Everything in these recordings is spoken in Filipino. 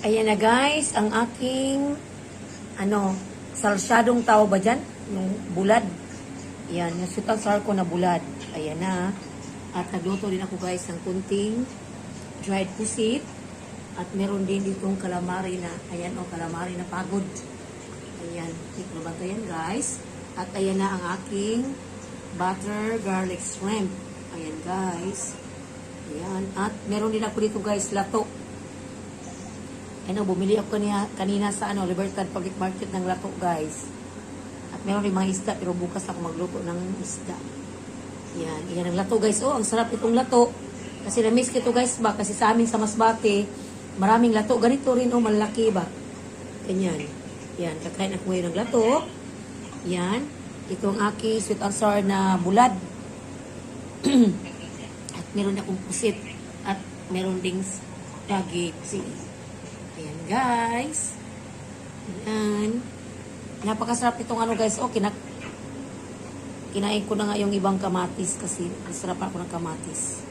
Ayan na guys, ang aking salsyadong tao ba dyan? Yung bulad. Ayan, yung sweet and sour ko na bulad. Ayan na. At nagluto din ako guys ng kunting dried pusit. At meron din ditong calamari na, ayan o, calamari na pagod. Ayan, tiklo ba ito yan guys? At ayan na ang aking butter garlic shrimp. Ayan guys. Ayan, at meron din ako dito guys, lato. Bumili ako kanina sa Libertad Public Market ng lato, guys. At meron rin mga isda, pero bukas ako magluto ng isda. Yan ang lato, guys. Oh, ang sarap itong lato. Kasi na-miss ko ito, guys, ba? Kasi sa amin sa Masbate, maraming lato. Ganito rin, oh, malaki ba? Ganyan. Yan, kakain ako ngayon ng lato. Yan. Ito ang aking sweet and sour na bulad. At meron akong pusit. At meron ding dagi pusit. Ayan guys. Ayan. Napakasarap itong guys. Oh, kinain ko na nga yung ibang kamatis kasi masarap ako ng kamatis.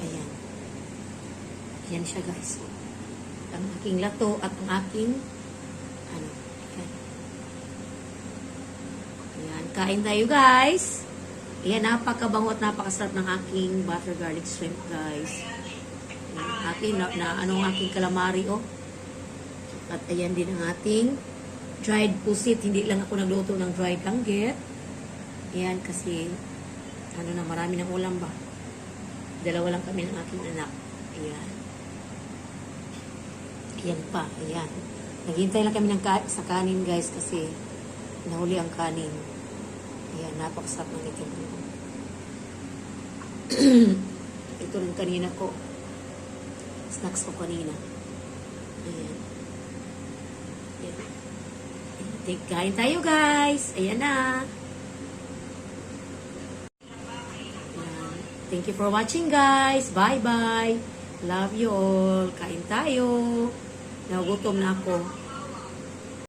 Ayan. Ayan siya guys. Ang aking lato at ang aking ayan. Ayan. Kain tayo guys. Ayan, napakabango at napakasarap ng aking butter garlic shrimp guys. Ating ang aking calamari, oh. At ayan din ang ating dried pusit. Hindi lang ako nagluto ng dried langgit. Ayan kasi marami ng ulam ba. Dalawa lang kami ng aking anak. Ayan. Ayan pa, ayan. Naghintay lang kami sa kanin guys kasi nahuli ang kanin. Ayan, napakasarap ng itim. Ito rin kanina ko. Snacks ko kanina. Ayan. Ayan. Kain tayo guys. Ayan na. Ayan. Thank you for watching guys. Bye bye. Love you all. Kain tayo. Nagutom na ako.